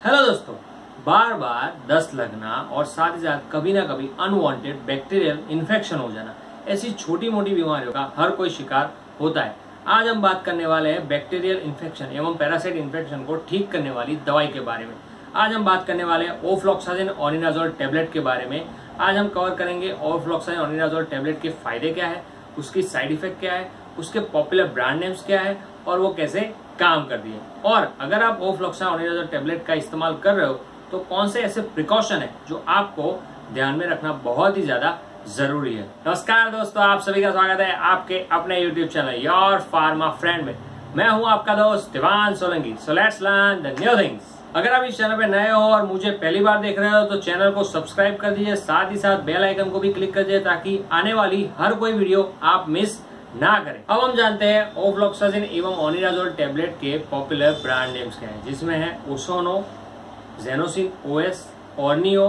Hello दोस्तों, बार बार दस्त लगना और साथ ही साथ कभी ना कभी अनवांटेड बैक्टीरियल इन्फेक्शन हो जाना, ऐसी छोटी मोटी बीमारियों का हर कोई शिकार होता है। आज हम बात करने वाले हैं बैक्टीरियल इन्फेक्शन एवं पैरासाइट इन्फेक्शन को ठीक करने वाली दवाई के बारे में। आज हम बात करने वाले हैं ओफ्लॉक्सासिन ऑनिडाज़ोल टेबलेट के बारे में। आज हम कवर करेंगे ओफ्लॉक्सासिन ऑनिडाज़ोल टेबलेट के फायदे क्या है, उसकी साइड इफेक्ट क्या है, उसके पॉपुलर ब्रांड नेम्स क्या है और वो कैसे काम कर दिए। और अगर आप ओफ्लॉक्सासिन ऑनिडाज़ोल टेबलेट का इस्तेमाल कर रहे हो तो कौन से ऐसे प्रिकॉशन है जो आपको ध्यान में रखना बहुत ही ज्यादा जरूरी है। नमस्कार दोस्तों, आप सभी का स्वागत है आपके अपने YouTube channel your pharma friend में। मैं हूं आपका दोस्त Diwan Solanki. So let's learn the new things. अगर आप इस चैनल पे नए हो और मुझे पहली बार देख रहे हो तो चैनल को सब्सक्राइब कर दीजिए, साथ ही साथ बेल आइकन को भी क्लिक कर दीजिए ताकि आने वाली हर कोई वीडियो आप मिस ना करें। अब हम जानते हैं ओफ्लॉक्सासिन एवं ऑनिडाज़ोल टेबलेट के पॉपुलर ब्रांड नेम्स क्या हैं, जिसमें है ओसोनो, जेनोसिन ओएस, ऑर्नियो,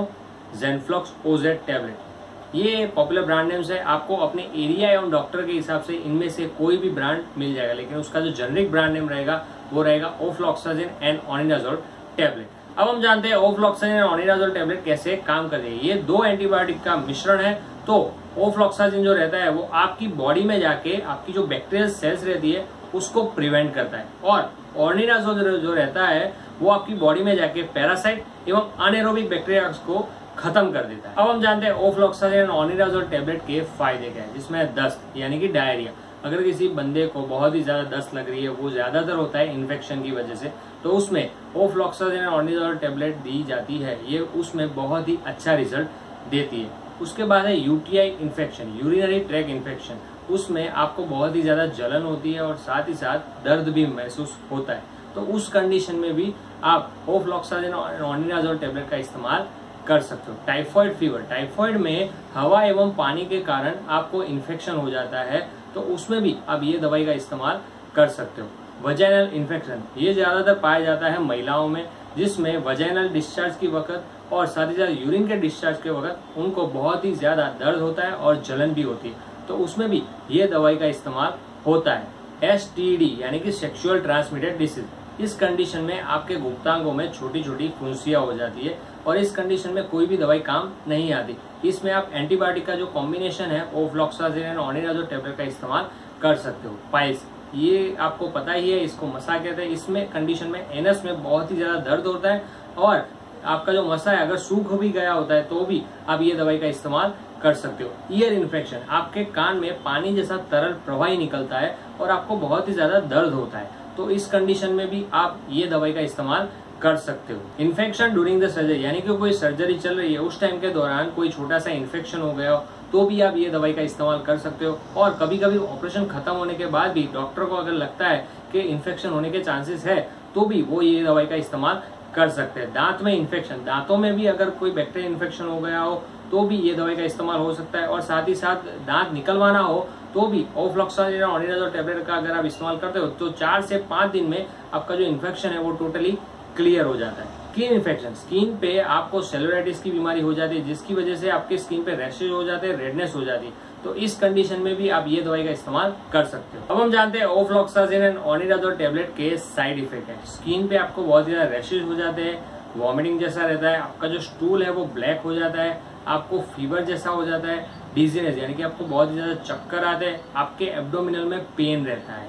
जेनफ्लॉक्स ओजेड टेबलेट। ये पॉपुलर ब्रांड नेम्स है। आपको अपने एरिया एवं डॉक्टर के हिसाब से इनमें से कोई भी ब्रांड मिल जाएगा, लेकिन उसका जो जेनरिक ब्रांड नेम रहेगा वो रहेगा ओफ्लॉक्सासिन एंड ऑनिडाज़ोल टेबलेट। अब हम जानते हैं ओफ्लॉक्सासिन एंड ऑनिडाज़ोल टेबलेट कैसे काम करते हैं। ये दो एंटीबायोटिक का मिश्रण है। तो ओफ्लॉक्सासिन जो रहता है वो आपकी बॉडी में जाके आपकी जो बैक्टीरियल सेल्स रहती है उसको प्रिवेंट करता है, और ऑनिडाज़ोल जो रहता है वो आपकी बॉडी में जाके पैरासाइट एवं अनएरोबिक बैक्टीरिया को खत्म कर देता है। अब हम जानते हैं ओफ्लॉक्सासिन एंड ऑनिडाज़ोल टेबलेट के फायदे क्या है, जिसमें दस्त यानी कि डायरिया। अगर किसी बंदे को बहुत ही ज्यादा दस्त लग रही है, वो ज्यादातर होता है इन्फेक्शन की वजह से, तो उसमें ओफ्लॉक्सासिन एंड ऑनिडाज़ोल टेबलेट दी जाती है। ये उसमें बहुत ही अच्छा रिजल्ट देती है। उसके बाद है UTI infection, urinary track infection. उसमें आपको बहुत ही ज्यादा जलन होती है और साथ ही साथ दर्द भी महसूस होता है। तो उस कंडीशन में भी आप ओफ्लॉक्सासिन और ऑनिडाज़ोल टेबलेट का इस्तेमाल कर सकते हो। टाइफॉइड फीवर, टाइफॉइड में हवा एवं पानी के कारण आपको इन्फेक्शन हो जाता है, तो उसमें भी आप ये दवाई का इस्तेमाल कर सकते हो। वजाइनल इन्फेक्शन, ये ज्यादातर पाया जाता है महिलाओं में, जिसमें वजाइनल डिस्चार्ज की वक्त और साथ ही साथ यूरिन के डिस्चार्ज के वक्त उनको बहुत ही ज्यादा दर्द होता है और जलन भी होती है, तो उसमें भी ये दवाई का इस्तेमाल होता है। एसटीडी यानी कि सेक्सुअल ट्रांसमिटेड डिसीज, इस कंडीशन में आपके गुप्तांगों में छोटी छोटी फुंसियां हो जाती है और इस कंडीशन में कोई भी दवाई काम नहीं आती। इसमें आप एंटीबायोटिक का जो कॉम्बिनेशन है ओफ्लॉक्सासिन एंड ऑनिडाज़ोल टेबलेट का इस्तेमाल कर सकते हो। पाइल्स, ये आपको पता ही है, इसको मसा कहते हैं। इसमें कंडीशन में एनस में बहुत ही ज्यादा दर्द होता है और आपका जो मसा है अगर सूख भी गया होता है तो भी आप ये दवाई का इस्तेमाल कर सकते हो। ईयर इन्फेक्शन, आपके कान में पानी जैसा तरल प्रवाही निकलता है और आपको बहुत ही ज्यादा दर्द होता है, तो इस कंडीशन में भी आप ये दवाई का इस्तेमाल कर सकते हो। इन्फेक्शन ड्यूरिंग द सर्जरी, यानी कि कोई सर्जरी चल रही है उस टाइम के दौरान कोई छोटा सा इन्फेक्शन हो गया हो तो भी आप ये दवाई का इस्तेमाल कर सकते हो। और कभी कभी ऑपरेशन खत्म होने के बाद भी डॉक्टर को अगर लगता है कि इन्फेक्शन होने के चांसेस है तो भी वो ये दवाई का इस्तेमाल कर सकते हैं। दांत में इन्फेक्शन, दांतों में भी अगर कोई बैक्टीरियल इन्फेक्शन हो गया हो तो भी ये दवाई का इस्तेमाल हो सकता है। और साथ ही साथ दांत निकलवाना हो तो भी ओफ्लॉक्सासिन और ऑनिडाज़ोल टेबलेट का अगर आप इस्तेमाल करते हो तो 4 से 5 दिन में आपका जो इन्फेक्शन है वो टोटली क्लियर हो जाता है। स्किन इन्फेक्शन, स्किन पे आपको सेलुलाइटिस की बीमारी हो जाती है, जिसकी वजह से आपके स्किन पे रैशेज हो जाते हैं, रेडनेस हो जाती है, तो इस कंडीशन में भी आप ये दवाई का इस्तेमाल कर सकते हो। अब हम जानते हैं ओफ्लॉक्सासिन एंड ऑनिडाज़ोल टेबलेट के साइड इफेक्ट है। स्किन पे आपको बहुत ज्यादा रैशेज हो जाते हैं, वॉमिटिंग जैसा रहता है, आपका जो स्टूल है वो ब्लैक हो जाता है, आपको फीवर जैसा हो जाता है, डिजीनेस यानी कि आपको बहुत ही ज्यादा चक्कर आते हैं, आपके एब्डोमिनल में पेन रहता है।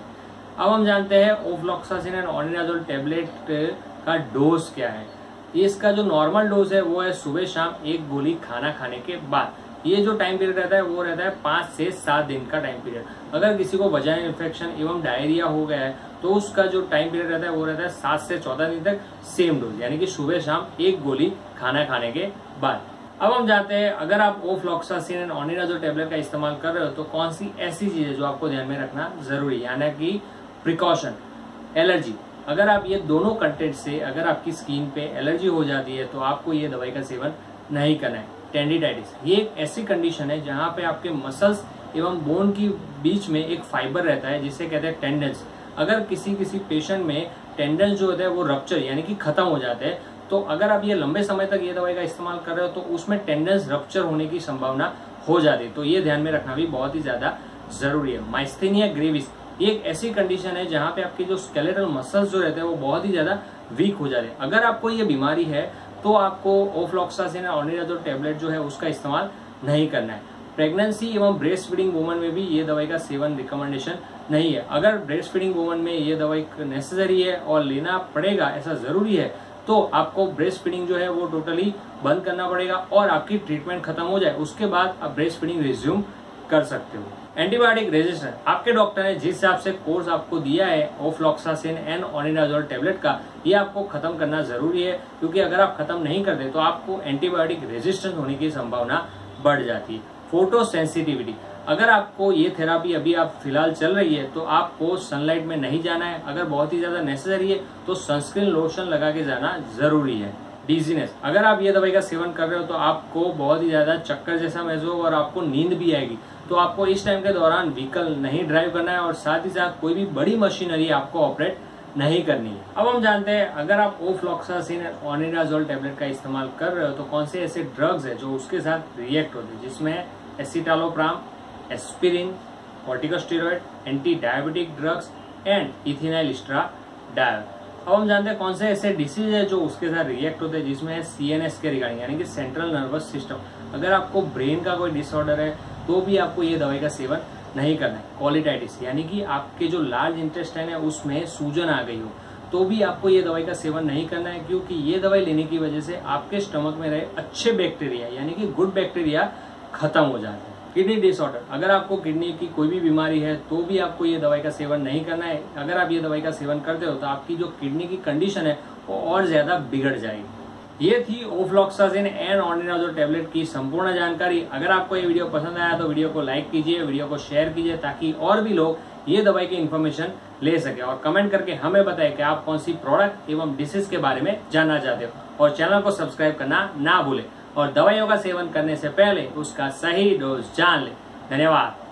अब हम जानते हैं ओफ्लॉक्सासिन एंड ऑनिडाज़ोल टेबलेट का डोज क्या है। इसका जो नॉर्मल डोज है वो है सुबह शाम 1 गोली खाना खाने के बाद। ये जो टाइम पीरियड रहता है वो रहता है 5 से 7 दिन का टाइम पीरियड। अगर किसी को वजाइनल इन्फेक्शन एवं डायरिया हो गया है तो उसका जो टाइम पीरियड रहता है वो रहता है 7 से 14 दिन तक, सेम डोज यानी कि सुबह शाम 1 गोली खाना खाने के बाद। अब हम जाते हैं, अगर आप ओफ्लॉक्सासिन एंड ऑनिडाज़ोल टेबलेट का इस्तेमाल कर रहे हो तो कौन सी ऐसी चीज है जो आपको ध्यान में रखना जरूरी है, यानी कि प्रिकॉशन। एलर्जी, अगर आप ये दोनों कंटेंट से अगर आपकी स्किन पे एलर्जी हो जाती है तो आपको ये दवाई का सेवन नहीं करना है। टेंडिटाइटिस, ये एक ऐसी कंडीशन है जहां पे आपके मसल्स एवं बोन की बीच में एक फाइबर रहता है जिसे कहते हैं टेंडन्स। अगर किसी पेशेंट में टेंडन्स जो होता है वो रप्चर यानी कि खत्म हो जाते हैं, तो अगर आप ये लंबे समय तक ये दवाई का इस्तेमाल कर रहे हो तो उसमें टेंडन्स रप्चर होने की संभावना हो जाती है, तो ये ध्यान में रखना भी बहुत ही ज्यादा जरूरी है। माइस्थेनिया ग्रेविस, एक ऐसी कंडीशन है जहां पे आपके जो स्केलेटल मसल्स जो रहते हैं वो बहुत ही ज्यादा वीक हो जाते हैं। अगर आपको ये बीमारी है तो आपको ओफ्लॉक्सासिन और ऑनिडाजोल टेबलेट जो है उसका इस्तेमाल नहीं करना है। प्रेगनेंसी एवं ब्रेस्ट फीडिंग वुमन में भी ये दवाई का सेवन रिकमेंडेशन नहीं है। अगर ब्रेस्ट फीडिंग वुमन में ये दवाई नेसेसरी है और लेना पड़ेगा, ऐसा जरूरी है, तो आपको ब्रेस्ट फीडिंग जो है वो टोटली बंद करना पड़ेगा और आपकी ट्रीटमेंट खत्म हो जाए, उसके बाद आप ब्रेस्ट फीडिंग रिज्यूम कर सकते हो। एंटीबायोटिक रेजिस्टेंस, आपके डॉक्टर ने जिस हिसाब से कोर्स आपको दिया है ओफ्लॉक्सासिन एंड ऑनिडाजोल टेबलेट का, ये आपको खत्म करना जरूरी है, क्योंकि अगर आप खत्म नहीं करते तो आपको एंटीबायोटिक रेजिस्टेंस होने की संभावना बढ़ जाती है। फोटो सेंसिटिविटी, अगर आपको ये थेरापी अभी आप फिलहाल चल रही है तो आपको सनलाइट में नहीं जाना है। अगर बहुत ही ज्यादा नेसेसरी है तो सनस्क्रीन लोशन लगा के जाना जरूरी है। डिजीनेस, अगर आप ये दवाई का सेवन कर रहे हो तो आपको बहुत ही ज्यादा चक्कर जैसा महसूस होगा और आपको नींद भी आएगी, तो आपको इस टाइम के दौरान व्हीकल नहीं ड्राइव करना है और साथ ही साथ कोई भी बड़ी मशीनरी आपको ऑपरेट नहीं करनी है। अब हम जानते हैं अगर आप ओफ्लॉक्सासिन ऑनिडाजोल टेबलेट का इस्तेमाल कर रहे हो तो कौन से ऐसे ड्रग्स है जो उसके साथ रिएक्ट होते हैं, जिसमें escitalopram, aspirin, corticosteroid, anti diabetic drugs and ethinyl estradiol. अब हम जानते हैं कौन से ऐसे डिसीज है जो उसके साथ रिएक्ट होते हैं, जिसमें सीएनएस के रिगार्डिंग, यानी कि सेंट्रल नर्वस सिस्टम। अगर आपको ब्रेन का कोई डिसऑर्डर है तो भी आपको ये दवाई का सेवन नहीं करना है। कोलिटाइटिस, यानी कि आपके जो लार्ज इंटेस्टाइन है उसमें सूजन आ गई हो तो भी आपको ये दवाई का सेवन नहीं करना है, क्योंकि ये दवाई लेने की वजह से आपके स्टमक में रहे अच्छे बैक्टीरिया यानी कि गुड बैक्टीरिया खत्म हो जाते हैं। किडनी डिसऑर्डर, अगर आपको किडनी की कोई भी बीमारी है तो भी आपको ये दवाई का सेवन नहीं करना है। अगर आप ये दवाई का सेवन करते हो तो आपकी जो किडनी की कंडीशन है वो और ज्यादा बिगड़ जाएगी। ये थी ओफ्लॉक्सासिन एंड ऑनिडाजोल टेबलेट की संपूर्ण जानकारी। अगर आपको ये वीडियो पसंद आया तो वीडियो को लाइक कीजिए, वीडियो को शेयर कीजिए, ताकि और भी लोग ये दवाई की इन्फॉर्मेशन ले सके, और कमेंट करके हमें बताएं कि आप कौन सी प्रोडक्ट एवं डिसीज के बारे में जानना चाहते हो, और चैनल को सब्सक्राइब करना ना भूलें, और दवाइयों का सेवन करने से पहले उसका सही डोज जान लें। धन्यवाद।